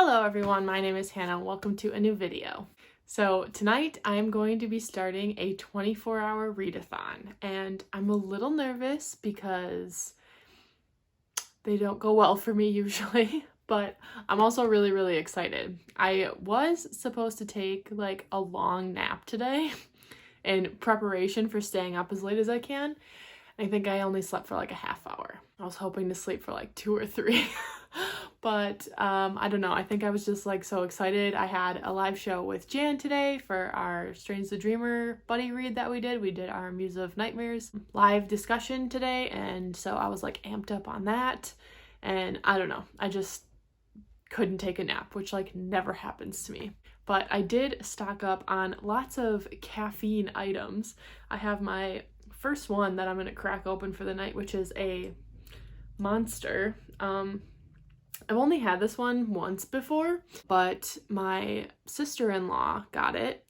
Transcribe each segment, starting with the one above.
Hello everyone, my name is Hannah. Welcome to a new video. So tonight I am going to be starting a 24-hour readathon, and I'm a little nervous because they don't go well for me usually, but I'm also really excited. I was supposed to take like a long nap today in preparation for staying up as late as I can. I think I only slept for like a half hour. I was hoping to sleep for like 2 or 3. But I don't know. I think I was just like so excited. I had a live show with Jan today for our Strange the Dreamer buddy read that we did. We did our Muse of Nightmares live discussion today, and so I was like amped up on that. And I don't know. I just couldn't take a nap, which like never happens to me. But I did stock up on lots of caffeine items. I have my first one that I'm going to crack open for the night, which is a Monster. I've only had this one once before, but my sister-in-law got it,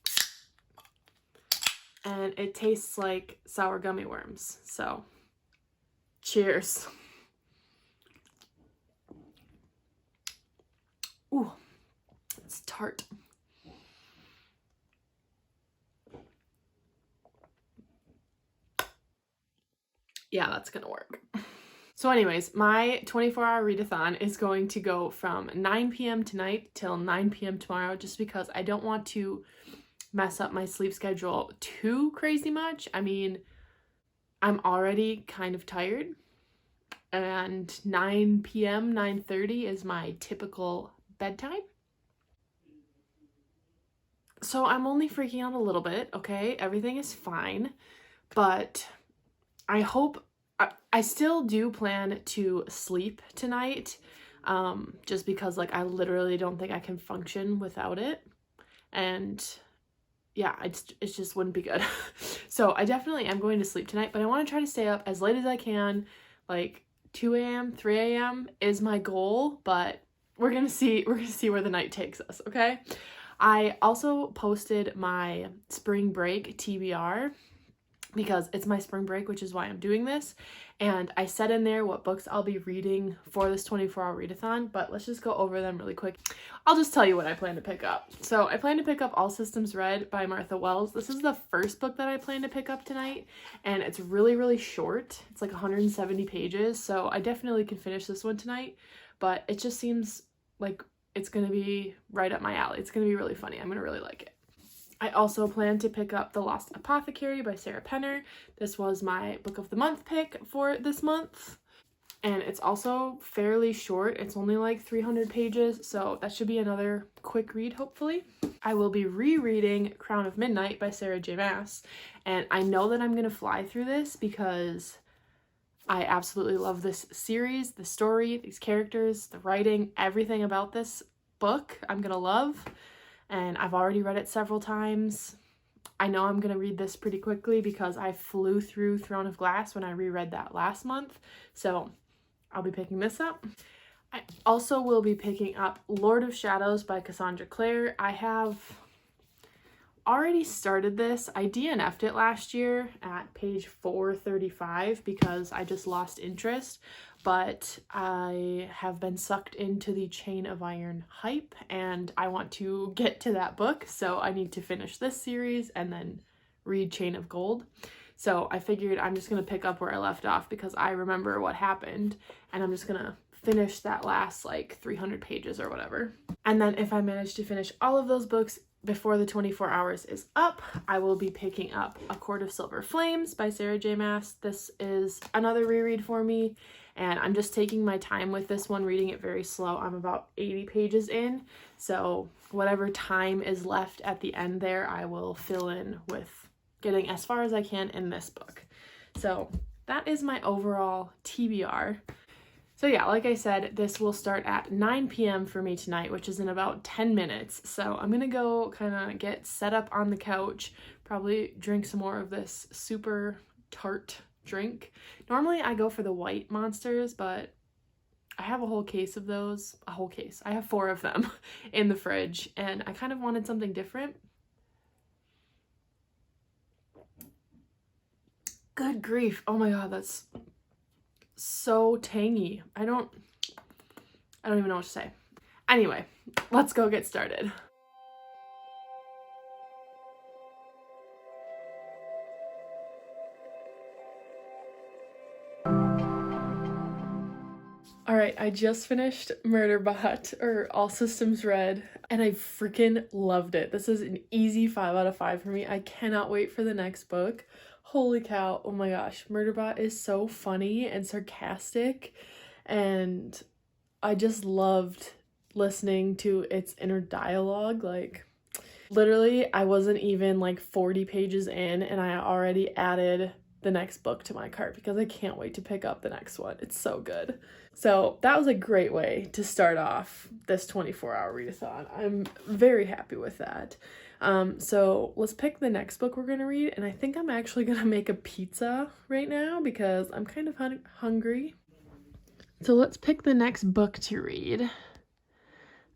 and it tastes like sour gummy worms. So, cheers. Ooh, it's tart. Yeah, that's gonna work. So anyways, my 24-hour readathon is going to go from 9 p.m. tonight till 9 p.m. tomorrow, just because I don't want to mess up my sleep schedule too crazy much. I mean, I'm already kind of tired, and 9 p.m., 9:30 is my typical bedtime. So I'm only freaking out a little bit, okay? Everything is fine, but I hope I still do plan to sleep tonight, just because like I literally don't think I can function without it, and yeah, it just wouldn't be good. So I definitely am going to sleep tonight, but I want to try to stay up as late as I can. Like 2 a.m., 3 a.m. is my goal, but we're gonna see where the night takes us, okay? I also posted my spring break TBR because it's my spring break, which is why I'm doing this. And I said in there what books I'll be reading for this 24-hour readathon, but let's just go over them really quick. I'll just tell you what I plan to pick up. So I plan to pick up All Systems Red by Martha Wells. This is the first book that I plan to pick up tonight, and it's really short. It's like 170 pages, so I definitely can finish this one tonight, but it just seems like it's gonna be right up my alley. It's gonna be really funny. I'm gonna really like it. I also plan to pick up The Lost Apothecary by Sarah Penner. This was my book of the month pick for this month. And it's also fairly short. It's only like 300 pages, so that should be another quick read, hopefully. I will be rereading Crown of Midnight by Sarah J. Maas. And I know that I'm going to fly through this because I absolutely love this series, the story, these characters, the writing, everything about this book I'm going to love. And I've already read it several times. I know I'm going to read this pretty quickly because I flew through Throne of Glass when I reread that last month. So I'll be picking this up. I also will be picking up Lord of Shadows by Cassandra Clare. I have already started this. I DNF'd it last year at page 435 because I just lost interest, but I have been sucked into the Chain of Iron hype, and I want to get to that book, so I need to finish this series and then read Chain of Gold. So I figured I'm just going to pick up where I left off because I remember what happened, and I'm just going to finish that last like 300 pages or whatever. And then if I manage to finish all of those books before the 24 hours is up, I will be picking up A Court of Silver Flames by Sarah J. Maas. This is another reread for me, and I'm just taking my time with this one, reading it very slow. I'm about 80 pages in, so whatever time is left at the end there, I will fill in with getting as far as I can in this book. So that is my overall TBR. So yeah, like I said, this will start at 9 p.m. for me tonight, which is in about 10 minutes. So I'm going to go kind of get set up on the couch, probably drink some more of this super tart drink. Normally I go for the white Monsters, but I have a whole case of those. A whole case. I have 4 of them in the fridge, and I kind of wanted something different. Good grief. Oh my god, that's so tangy. I don't even know what to say. Anyway, let's go get started. All right, I just finished Murderbot, or All Systems Red, and I freaking loved it. This is an easy 5 out of 5 for me. I cannot wait for the next book. Holy cow, oh my gosh. Murderbot is so funny and sarcastic, and I just loved listening to its inner dialogue. Like, literally, I wasn't even like 40 pages in, and I already added the next book to my cart because I can't wait to pick up the next one. It's so good. So that was a great way to start off this 24-hour readathon. I'm very happy with that. So let's pick the next book we're going to read, and I think I'm actually going to make a pizza right now because I'm kind of hungry. So let's pick the next book to read.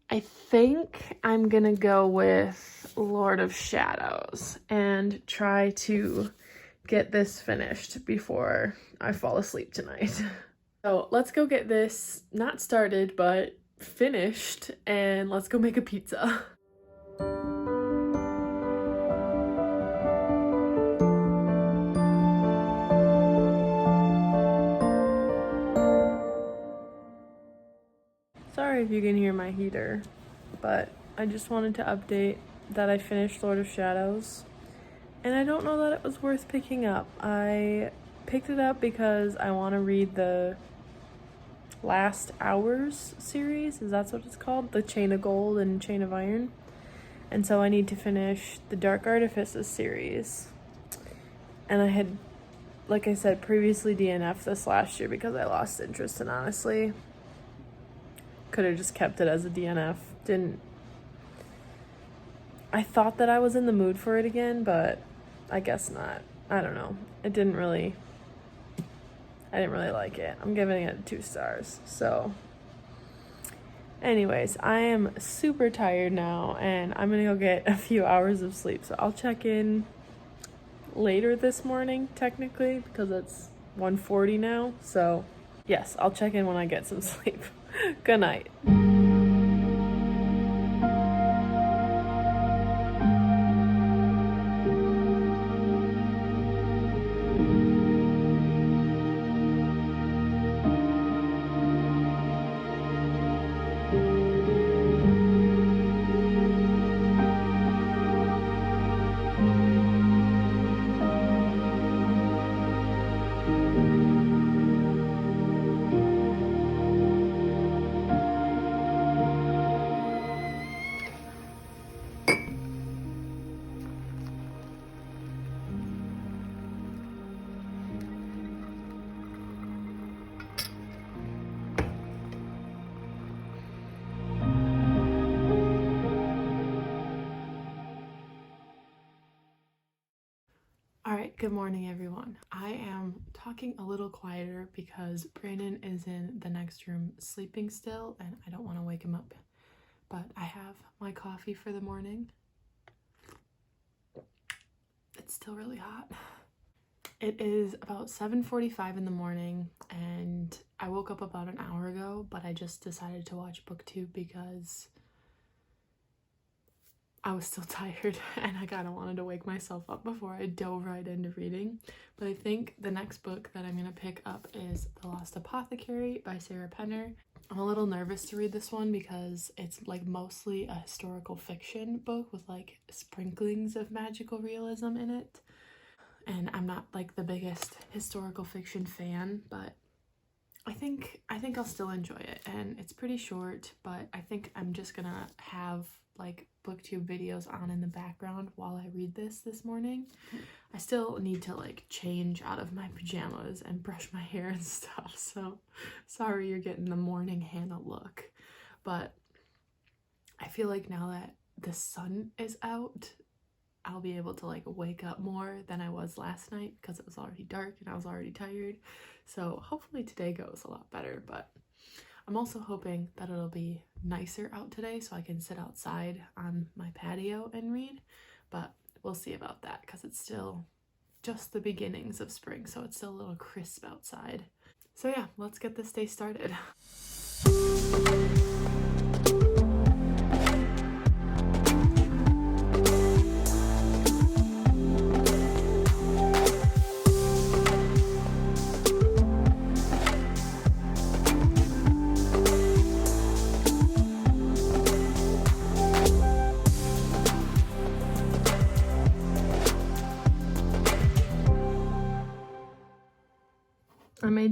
I think I'm going to go with Lord of Shadows and try to get this finished before I fall asleep tonight. So let's go get this not started but finished, and let's go make a pizza. Sorry if you can hear my heater, but I just wanted to update that I finished Lord of Shadows, and I don't know that it was worth picking up. I picked it up because I want to read the Last Hours series, is that what it's called? The Chain of Gold and Chain of Iron. And so I need to finish the Dark Artifices series. And I had, like I said, previously DNF'd this last year because I lost interest, and honestly could have just kept it as a DNF. I thought that I was in the mood for it again, but I guess not. I don't know. I didn't really like it. I'm giving it 2 stars. So anyways, I am super tired now, and I'm gonna go get a few hours of sleep. So I'll check in later this morning, technically, because it's 1:40 now. So yes, I'll check in when I get some sleep. Good night. Alright, good morning everyone. I am talking a little quieter because Brandon is in the next room sleeping still, and I don't want to wake him up. But I have my coffee for the morning. It's still really hot. It is about 7:45 in the morning, and I woke up about an hour ago, but I just decided to watch booktube because I was still tired and I kind of wanted to wake myself up before I dove right into reading. But I think the next book that I'm going to pick up is The Lost Apothecary by Sarah Penner. I'm a little nervous to read this one because it's like mostly a historical fiction book with like sprinklings of magical realism in it. And I'm not like the biggest historical fiction fan, but I think I'll still enjoy it. And it's pretty short, but I think I'm just gonna have like booktube videos on in the background while I read this morning. I still need to like change out of my pajamas and brush my hair and stuff, so sorry you're getting the morning Hannah look. But I feel like now that the sun is out, I'll be able to like wake up more than I was last night because it was already dark and I was already tired. So hopefully today goes a lot better, but I'm also hoping that it'll be nicer out today so I can sit outside on my patio and read, but we'll see about that because it's still just the beginnings of spring, so it's still a little crisp outside. So yeah, let's get this day started.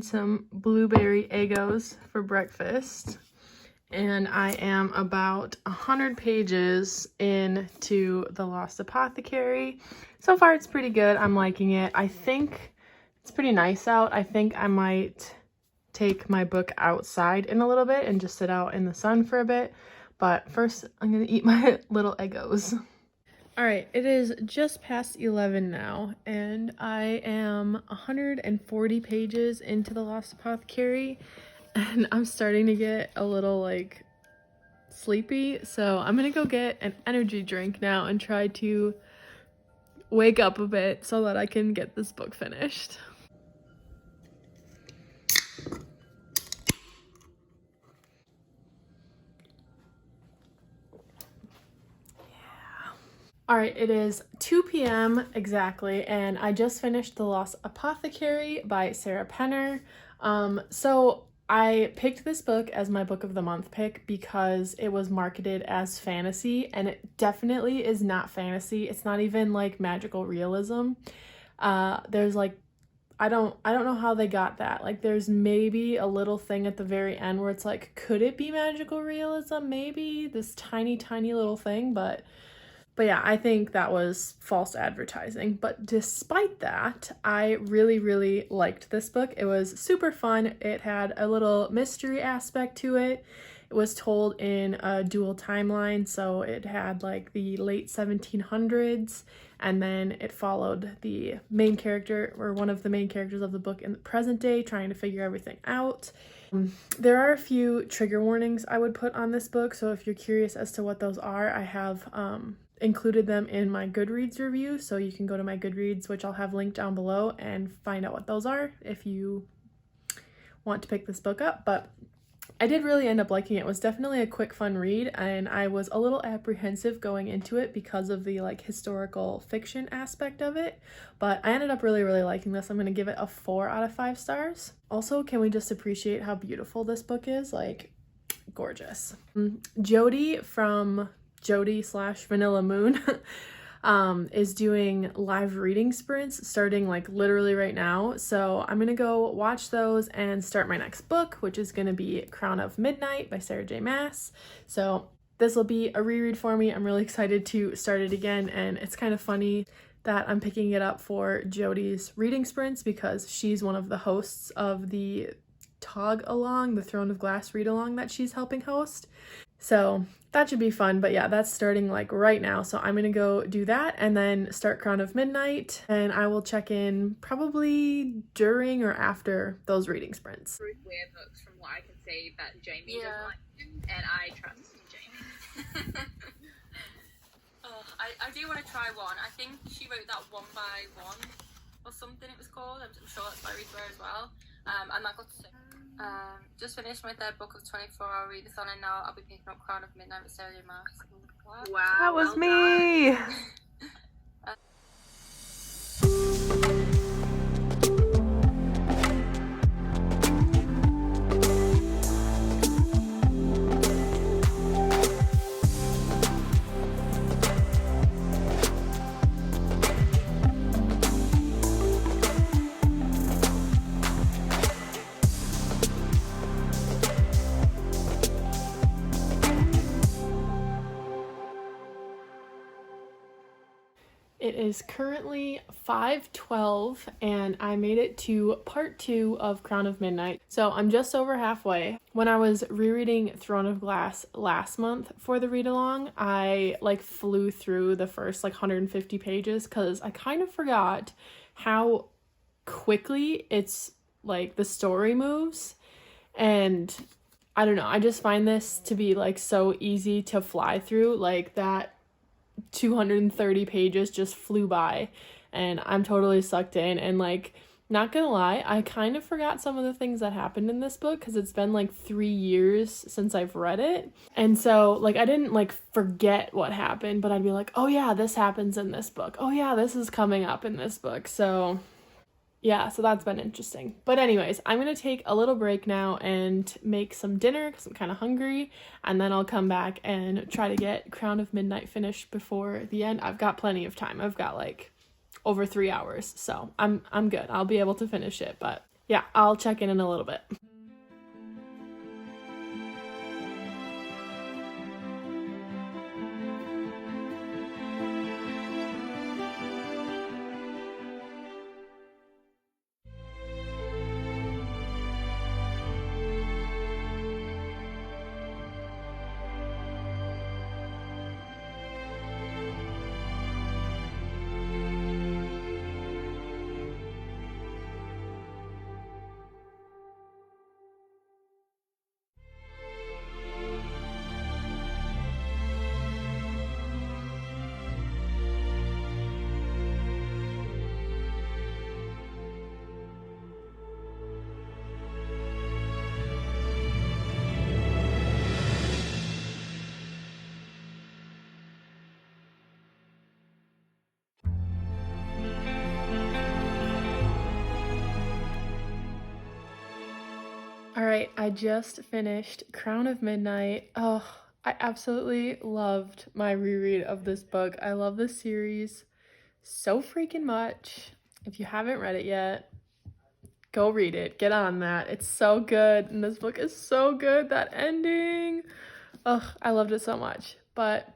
made some blueberry Eggos for breakfast, and I am about 100 pages into The Lost Apothecary. So far it's pretty good. I'm liking it. I think it's pretty nice out. I think I might take my book outside in a little bit and just sit out in the sun for a bit. But first, I'm gonna eat my little Eggos. All right, it is just past 11 now, and I am 140 pages into The Lost Apothecary, and I'm starting to get a little, like, sleepy, so I'm gonna go get an energy drink now and try to wake up a bit so that I can get this book finished. All right, it is 2 p.m. exactly, and I just finished The Lost Apothecary by Sarah Penner. So I picked this book as my book of the month pick because it was marketed as fantasy, and it definitely is not fantasy. It's not even like magical realism. There's like, I don't know how they got that. Like, there's maybe a little thing at the very end where it's like, could it be magical realism? Maybe this tiny little thing, but yeah, I think that was false advertising. But despite that, I really liked this book. It was super fun. It had a little mystery aspect to it. It was told in a dual timeline, so it had like the late 1700s, and then it followed the main character, or one of the main characters of the book, in the present day, trying to figure everything out. There are a few trigger warnings I would put on this book, so if you're curious as to what those are, I have included them in my Goodreads review, so you can go to my Goodreads, which I'll have linked down below, and find out what those are if you want to pick this book up. But I did really end up liking it. It was definitely a quick, fun read, and I was a little apprehensive going into it because of the like historical fiction aspect of it, but I ended up really liking this. I'm going to give it a 4 out of 5 stars. Also, can we just appreciate how beautiful this book is? Like, gorgeous. Jody from Jody/Vanilla Moon is doing live reading sprints starting like literally right now. So I'm gonna go watch those and start my next book, which is gonna be Crown of Midnight by Sarah J. Maas. So this will be a reread for me. I'm really excited to start it again, and it's kind of funny that I'm picking it up for Jody's reading sprints because she's one of the hosts of the Tog Along, the Throne of Glass read along that she's helping host. So that should be fun. But yeah, that's starting like right now. So I'm gonna go do that and then start Crown of Midnight, and I will check in probably during or after those reading sprints. Weird books from what I can see, but Jamie doesn't like them, and I trust Jamie. I do want to try one. I think she wrote that One by One or something it was called. I'm sure that's by Readathon as well. And that got to just finished my third book of 24-hour readathon, and now I'll be picking up Crown of Midnight with Sarah J. Maas. Wow, That was me! It is currently 5:12 and I made it to part 2 of Crown of Midnight. So I'm just over halfway. When I was rereading Throne of Glass last month for the read along, I like flew through the first like 150 pages because I kind of forgot how quickly it's like the story moves. And I don't know, I just find this to be like so easy to fly through. Like that 230 pages just flew by and I'm totally sucked in. And like, not gonna lie, I kind of forgot some of the things that happened in this book because it's been like 3 years since I've read it. And so like I didn't like forget what happened, but I'd be like, oh yeah, this happens in this book. Oh yeah, this is coming up in this book. So yeah, so that's been interesting. But anyways, I'm going to take a little break now and make some dinner because I'm kind of hungry. And then I'll come back and try to get Crown of Midnight finished before the end. I've got plenty of time. I've got like over 3 hours. So I'm good. I'll be able to finish it. But yeah, I'll check in a little bit. All right, I just finished Crown of Midnight. Oh, I absolutely loved my reread of this book. I love this series so freaking much. If you haven't read it yet, go read it. Get on that. It's so good, and this book is so good. That ending. Ugh, I loved it so much. But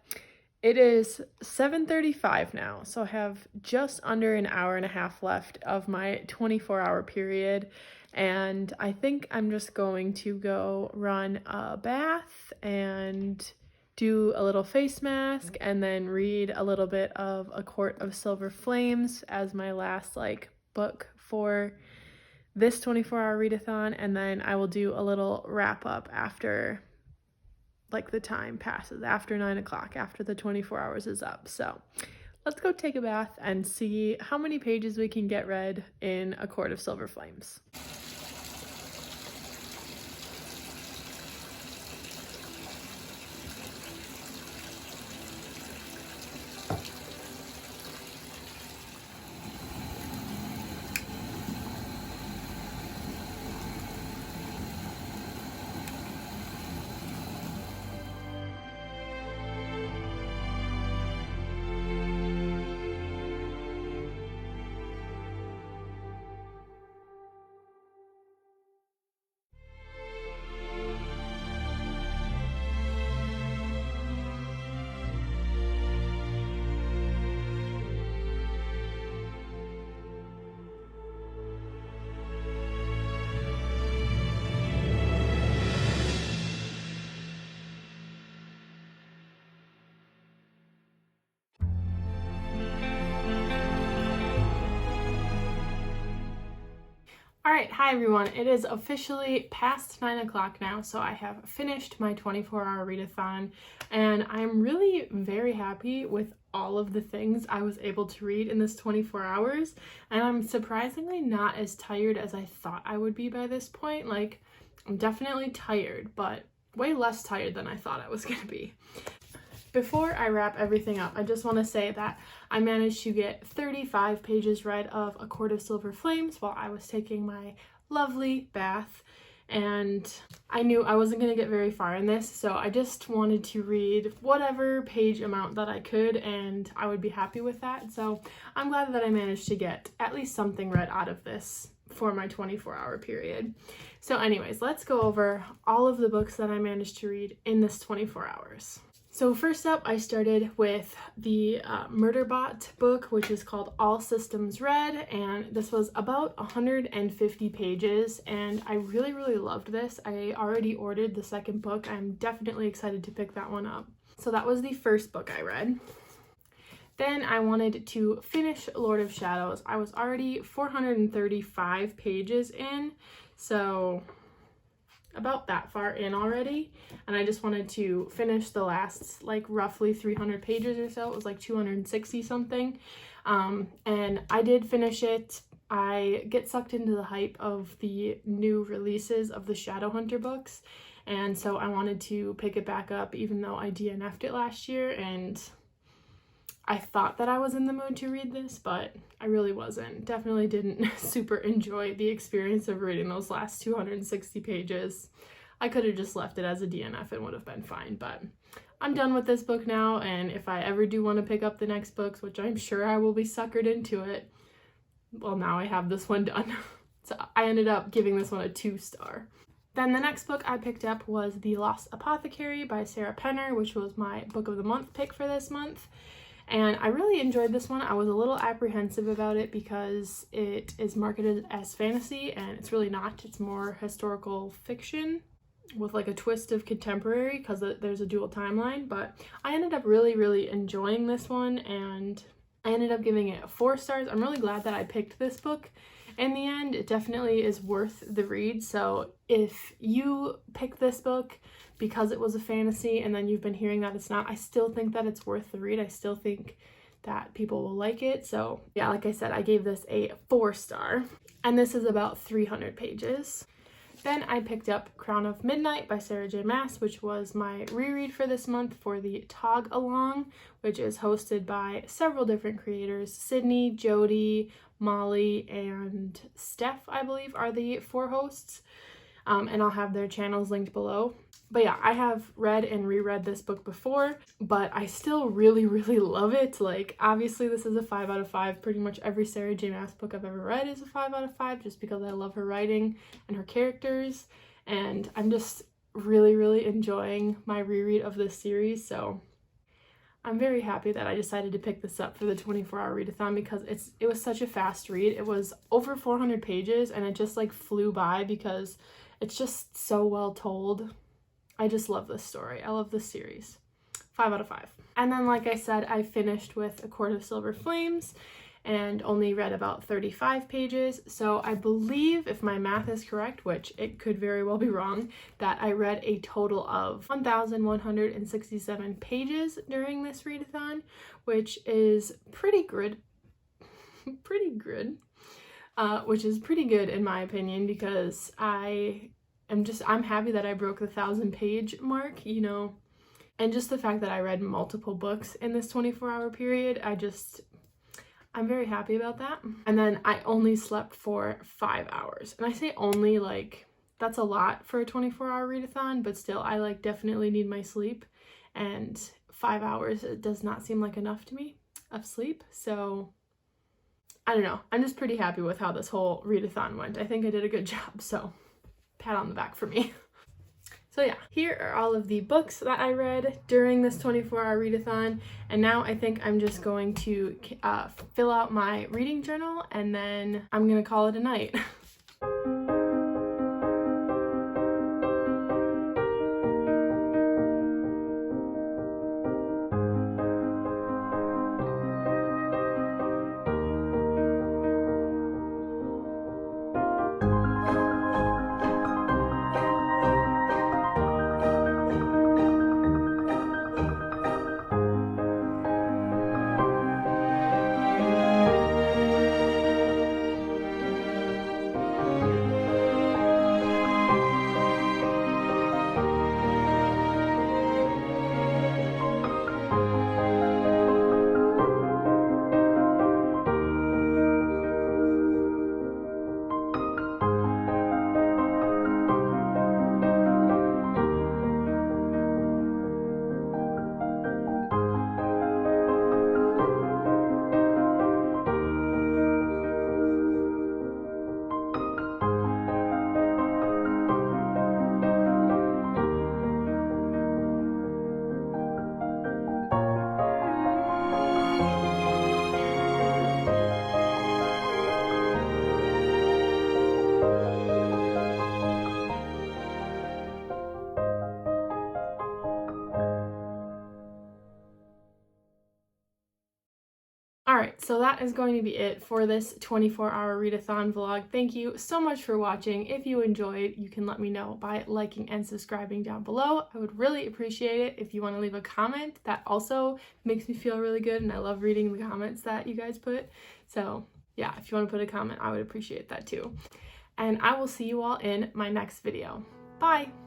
it is 7:35 now, so I have just under an hour and a half left of my 24-hour period. And I think I'm just going to go run a bath and do a little face mask and then read a little bit of A Court of Silver Flames as my last book for this 24-hour readathon, and then I will do a little wrap up after the time passes, after 9 o'clock, after the 24 hours is up. So let's go take a bath and see how many pages we can get read in A Court of Silver Flames. All right, hi everyone. It is officially past 9 o'clock now, so I have finished my 24-hour readathon, and I'm really very happy with all of the things I was able to read in this 24 hours, and I'm surprisingly not as tired as I thought I would be by this point. I'm definitely tired, but way less tired than I thought I was gonna be. Before I wrap everything up, I just want to say that I managed to get 35 pages read of A Court of Silver Flames while I was taking my lovely bath, and I knew I wasn't going to get very far in this, so I just wanted to read whatever page amount that I could, and I would be happy with that. So I'm glad that I managed to get at least something read out of this for my 24-hour period. So anyways, let's go over all of the books that I managed to read in this 24 hours. So first up, I started with the Murderbot book, which is called All Systems Red, and this was about 150 pages, and I really, really loved this. I already ordered the second book. I'm definitely excited to pick that one up. So that was the first book I read. Then I wanted to finish Lord of Shadows. I was already 435 pages in, so about that far in already, and I just wanted to finish the last roughly 300 pages or so. It was 260 something, and I did finish it. I get sucked into the hype of the new releases of the Shadowhunter books, and so I wanted to pick it back up even though I DNF'd it last year, and I thought that I was in the mood to read this, but I really wasn't. Definitely didn't super enjoy the experience of reading those last 260 pages. I could have just left it as a DNF and would have been fine, but I'm done with this book now, and if I ever do want to pick up the next books, which I'm sure I will be suckered into it, well, now I have this one done. So I ended up giving this one a 2-star. Then the next book I picked up was The Lost Apothecary by Sarah Penner, which was my book of the month pick for this month. And I really enjoyed this one. I was a little apprehensive about it because it is marketed as fantasy, and it's really not. It's more historical fiction with like a twist of contemporary because there's a dual timeline. But I ended up really enjoying this one, and I ended up giving it 4 stars. I'm really glad that I picked this book. In the end, it definitely is worth the read. So if you pick this book because it was a fantasy and then you've been hearing that it's not, I still think that it's worth the read. I still think that people will like it. So yeah, like I said, I gave this a 4-star, and this is about 300 pages. Then I picked up Crown of Midnight by Sarah J. Maas, which was my reread for this month for the Tog Along, which is hosted by several different creators. Sydney, Jody, Molly, and Steph, I believe, are the 4 hosts. And I'll have their channels linked below. But yeah, I have read and reread this book before, but I still really love it. Like, obviously this is a 5 out of 5. Pretty much every Sarah J. Maas book I've ever read is a 5 out of 5, just because I love her writing and her characters. And I'm just really enjoying my reread of this series. So I'm very happy that I decided to pick this up for the 24-hour readathon, because it was such a fast read. It was over 400 pages, and it just like flew by because it's just so well told. I just love this story. I love this series. 5 out of 5. And then, like I said, I finished with A Court of Silver Flames and only read about 35 pages. So I believe, if my math is correct, which it could very well be wrong, that I read a total of 1,167 pages during this readathon, which is pretty good. Which is pretty good in my opinion, because I'm happy that I broke the 1,000-page mark, you know, and just the fact that I read multiple books in this 24-hour period, I'm very happy about that. And then I only slept for 5 hours. And I say only, like, that's a lot for a 24-hour readathon, but still, I like definitely need my sleep. And 5 hours, it does not seem like enough to me of sleep. So I don't know. I'm just pretty happy with how this whole readathon went. I think I did a good job, so pat on the back for me. So yeah, here are all of the books that I read during this 24-hour readathon, and now I think I'm just going to fill out my reading journal, and then I'm gonna call it a night. Alright, so that is going to be it for this 24-hour readathon vlog. Thank you so much for watching. If you enjoyed, you can let me know by liking and subscribing down below. I would really appreciate it if you want to leave a comment. That also makes me feel really good, and I love reading the comments that you guys put. So yeah, if you want to put a comment, I would appreciate that too. And I will see you all in my next video. Bye!